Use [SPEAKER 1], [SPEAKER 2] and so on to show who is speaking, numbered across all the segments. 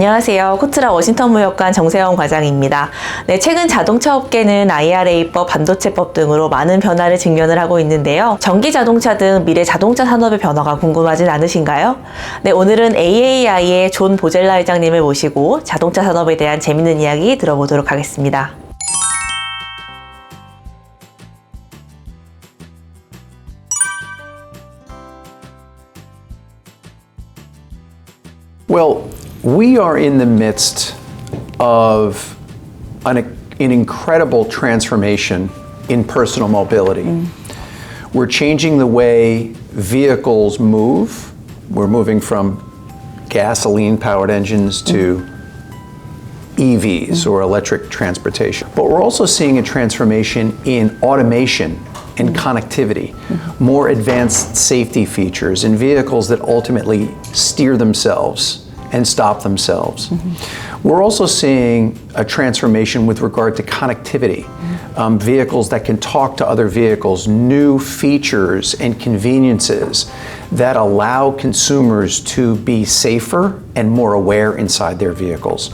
[SPEAKER 1] 안녕하세요. 코트라 워싱턴 무역관 정세영 과장입니다. 최근 자동차 업계는 IRA법, 반도체법 등으로 많은 변화를 직면을 하고 있는데요. 전기 자동차 등 미래 자동차 산업의 변화가 궁금하진 않으신가요? 오늘은 AAI의 존 보젤라 회장님을 모시고 자동차 산업에 대한 재밌는 이야기 들어보도록 하겠습니다.
[SPEAKER 2] Well, we are in the midst of an incredible transformation in personal mobility. We're changing the way vehicles move. We're moving from gasoline-powered engines to EVs or electric transportation. But we're also seeing a transformation in automation and connectivity, more advanced safety features in vehicles that ultimately steer themselves and stop themselves. We're also seeing a transformation with regard to connectivity, vehicles that can talk to other vehicles, new features and conveniences that allow consumers to be safer and more aware inside their vehicles.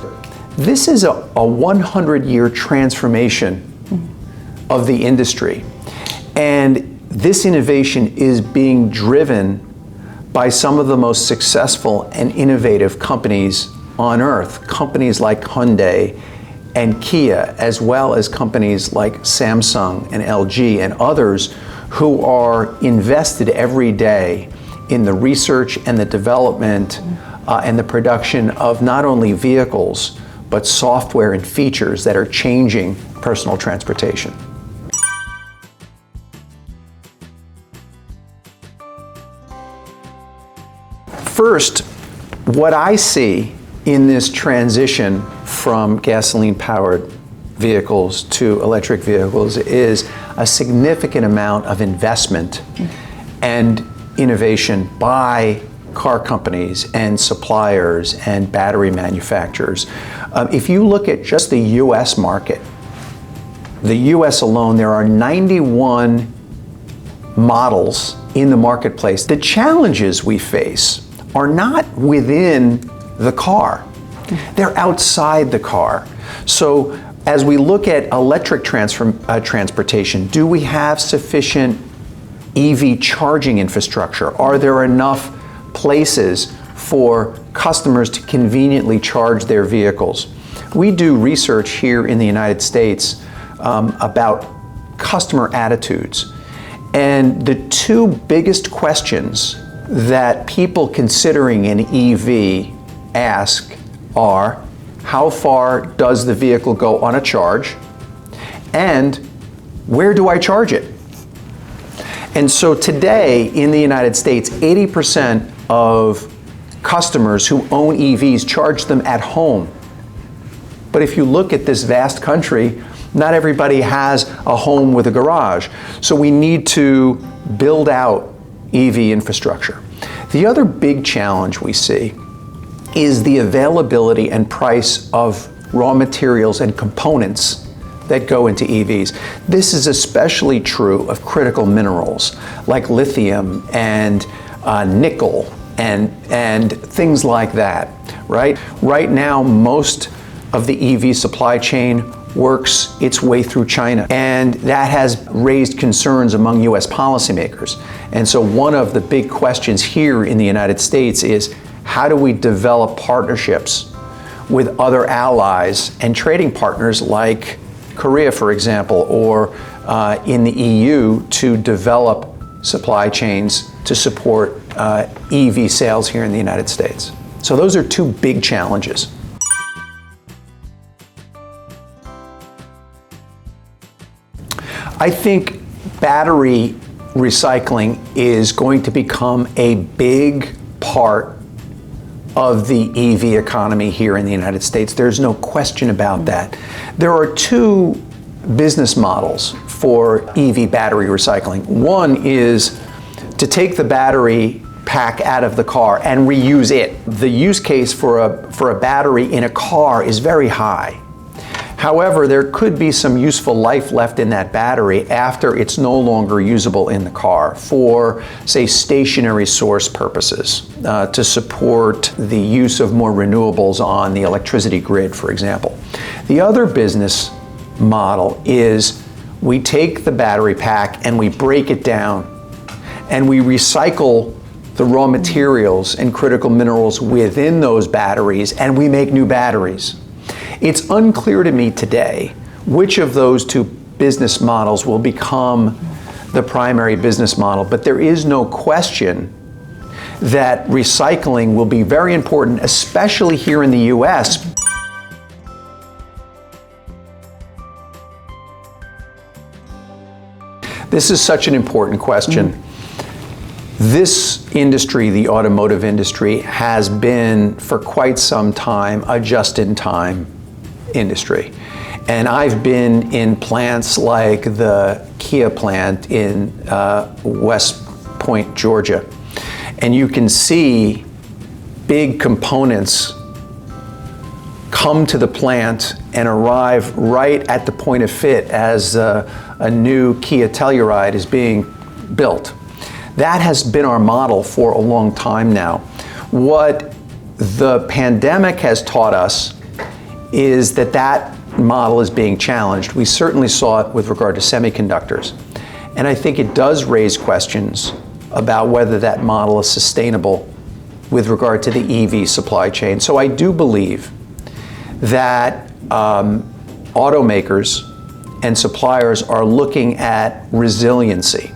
[SPEAKER 2] This is a 100-year transformation of the industry. And this innovation is being driven by some of the most successful and innovative companies on earth. Companies like Hyundai and Kia, as well as companies like Samsung and LG and others who are invested every day in the research and the development and the production of not only vehicles, but software and features that are changing personal transportation. First, what I see in this transition from gasoline-powered vehicles to electric vehicles is a significant amount of investment and innovation by car companies and suppliers and battery manufacturers. If you look at just the US market, the US alone, there are 91 models in the marketplace. The challenges we face are not within the car. They're outside the car. So as we look at electric transportation, do we have sufficient EV charging infrastructure? Are there enough places for customers to conveniently charge their vehicles? We do research here in the United States about customer attitudes. And the two biggest questions that people considering an EV ask are, how far does the vehicle go on a charge? And where do I charge it? And so today in the United States, 80% of customers who own EVs charge them at home. But if you look at this vast country, not everybody has a home with a garage. So we need to build out EV infrastructure. The other big challenge we see is the availability and price of raw materials and components that go into EVs. This is especially true of critical minerals like lithium and nickel and things like that, right? Right now, most of the EV supply chain works its way through China. And that has raised concerns among US policymakers. And so one of the big questions here in the United States is, how do we develop partnerships with other allies and trading partners like Korea, for example, or in the EU to develop supply chains to support EV sales here in the United States? So those are two big challenges. I think battery recycling is going to become a big part of the EV economy here in the United States. There's no question about that. There are two business models for EV battery recycling. One is to take the battery pack out of the car and reuse it. The use case for a battery in a car is very high. However, there could be some useful life left in that battery after it's no longer usable in the car for, say, stationary source purposes, to support the use of more renewables on the electricity grid, for example. The other business model is we take the battery pack and we break it down and we recycle the raw materials and critical minerals within those batteries and we make new batteries. It's unclear to me today which of those two business models will become the primary business model, but there is no question that recycling will be very important, especially here in the US. This is such an important question. This industry, the automotive industry, has been for quite some time a just-in-time industry. And I've been in plants like the Kia plant in West Point, Georgia. And you can see big components come to the plant and arrive right at the point of fit as a new Kia Telluride is being built. That has been our model for a long time now. What the pandemic has taught us is that that model is being challenged. We certainly saw it with regard to semiconductors. And I think it does raise questions about whether that model is sustainable with regard to the EV supply chain. So I do believe that automakers and suppliers are looking at resiliency.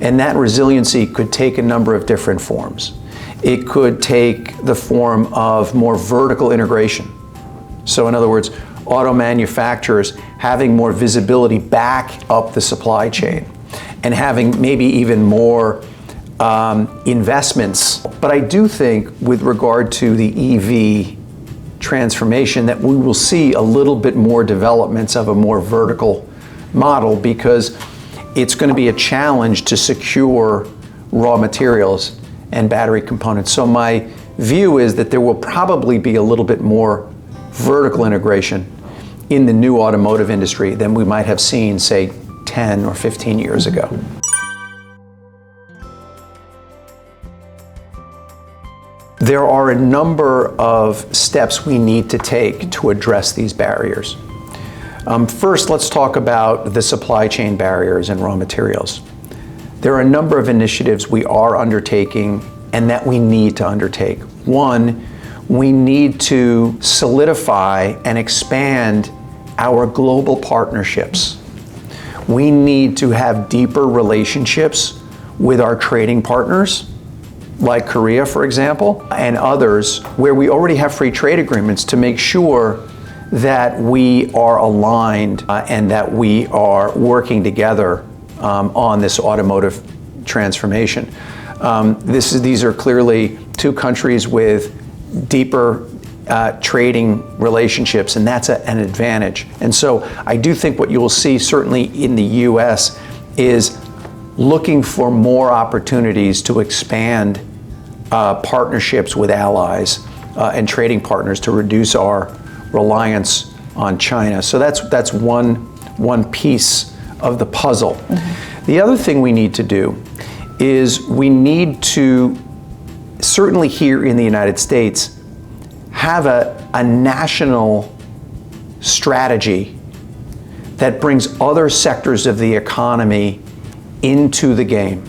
[SPEAKER 2] And that resiliency could take a number of different forms. It could take the form of more vertical integration. So in other words, auto manufacturers having more visibility back up the supply chain and having maybe even more investments. But I do think with regard to the EV transformation that we will see a little bit more developments of a more vertical model because it's going to be a challenge to secure raw materials and battery components. So my view is that there will probably be a little bit more vertical integration in the new automotive industry than we might have seen, say, 10 or 15 years ago. There are a number of steps we need to take to address these barriers. First, let's talk about the supply chain barriers and raw materials. There are a number of initiatives we are undertaking and that we need to undertake. One, we need to solidify and expand our global partnerships. We need to have deeper relationships with our trading partners, like Korea, for example, and others, where we already have free trade agreements to make sure that we are aligned and that we are working together on this automotive transformation. These are clearly two countries with deeper trading relationships, and that's an advantage. And so I do think what you will see certainly in the US is looking for more opportunities to expand partnerships with allies and trading partners to reduce our reliance on China. So that's one piece of the puzzle. Mm-hmm. The other thing we need to do is we need to, certainly here in the United States, have a national strategy that brings other sectors of the economy into the game.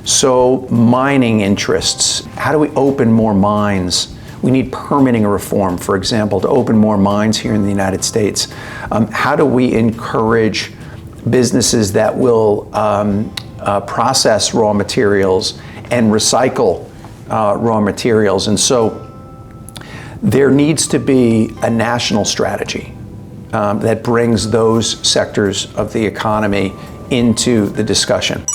[SPEAKER 2] So mining interests, how do we open more mines? We need permitting reform, for example, to open more mines here in the United States. How do we encourage businesses that will process raw materials and recycle raw materials? And so there needs to be a national strategy that brings those sectors of the economy into the discussion.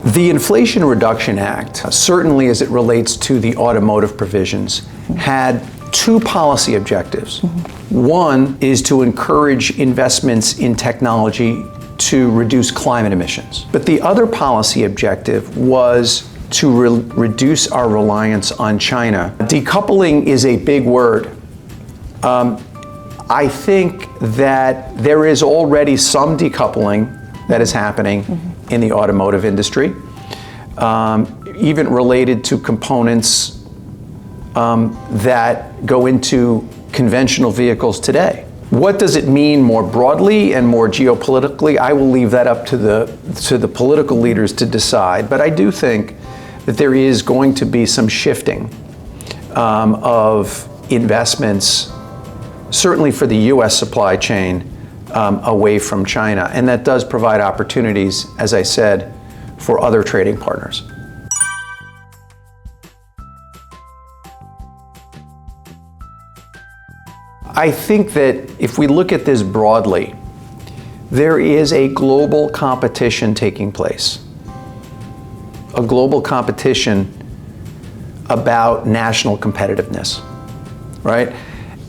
[SPEAKER 2] The Inflation Reduction Act, certainly as it relates to the automotive provisions, had two policy objectives. Mm-hmm. One is to encourage investments in technology to reduce climate emissions. But the other policy objective was to reduce our reliance on China. Decoupling is a big word. I think that there is already some decoupling that is happening in the automotive industry, even related to components that go into conventional vehicles today. What does it mean more broadly and more geopolitically? I will leave that up to the political leaders to decide, but I do think that there is going to be some shifting of investments, certainly for the US supply chain, away from China. And that does provide opportunities, as I said, for other trading partners. I think that if we look at this broadly, there is a global competition taking place. A global competition about national competitiveness, right?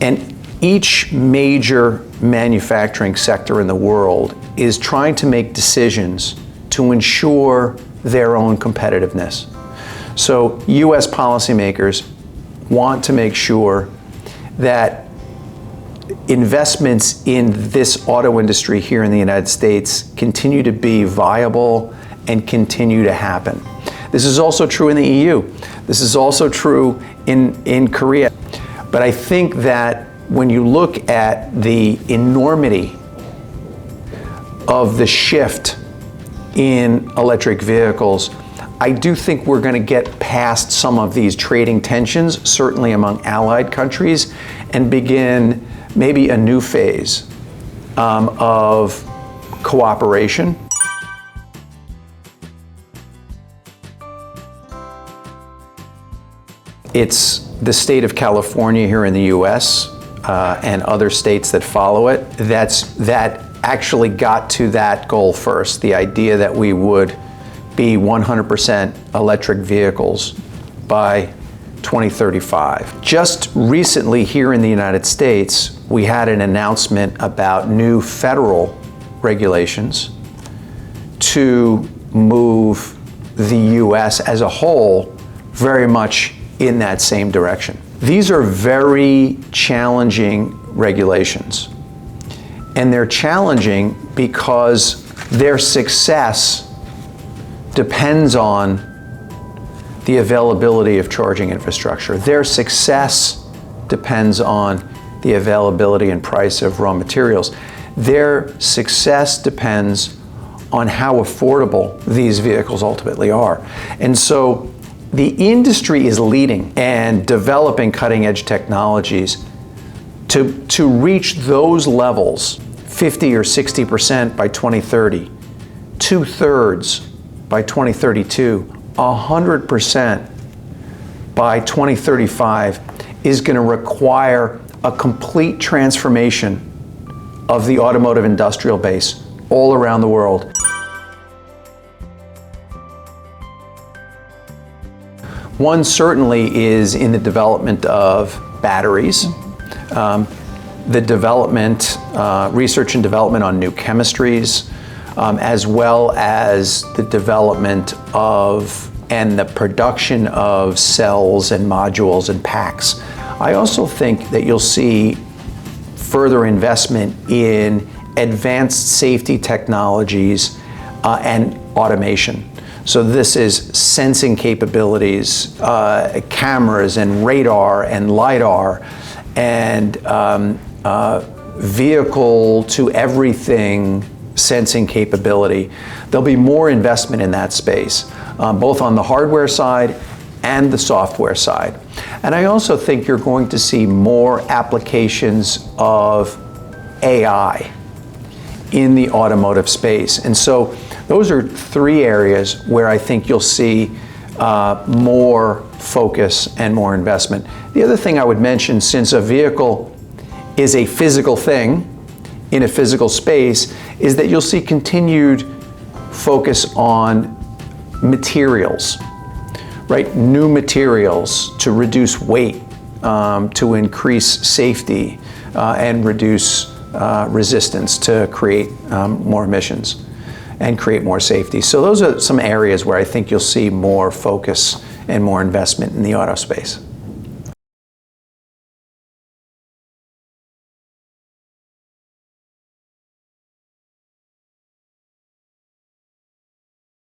[SPEAKER 2] And each major manufacturing sector in the world is trying to make decisions to ensure their own competitiveness. So US policymakers want to make sure that investments in this auto industry here in the United States continue to be viable and continue to happen. This is also true in the EU. This is also true in Korea. But I think that when you look at the enormity of the shift in electric vehicles, I do think we're going to get past some of these trading tensions, certainly among allied countries, and begin maybe a new phase of cooperation. It's the state of California here in the US and other states that follow it that actually got to that goal first, the idea that we would be 100% electric vehicles by 2035. Just recently here in the United States, we had an announcement about new federal regulations to move the US as a whole very much in that same direction. These are very challenging regulations. And they're challenging because their success depends on the availability of charging infrastructure. Their success depends on the availability and price of raw materials. Their success depends on how affordable these vehicles ultimately are. And so the industry is leading and developing cutting-edge technologies to reach those levels, 50 or 60% by 2030, 2/3 by 2032, 100% by 2035 is going to require a complete transformation of the automotive industrial base all around the world. One certainly is in the development of batteries, the development, research and development on new chemistries, as well as the development of and the production of cells and modules and packs. I also think that you'll see further investment in advanced safety technologies and automation. So this is sensing capabilities, cameras and radar and LiDAR, and vehicle to everything sensing capability. There'll be more investment in that space, both on the hardware side and the software side. And I also think you're going to see more applications of AI in the automotive space. And so those are three areas where I think you'll see more focus and more investment. The other thing I would mention, since a vehicle is a physical thing in a physical space, is that you'll see continued focus on materials, right? New materials to reduce weight, to increase safety, and reduce resistance to create more emissions. and create more safety. So those are some areas where I think you'll see more focus and more investment in the auto space.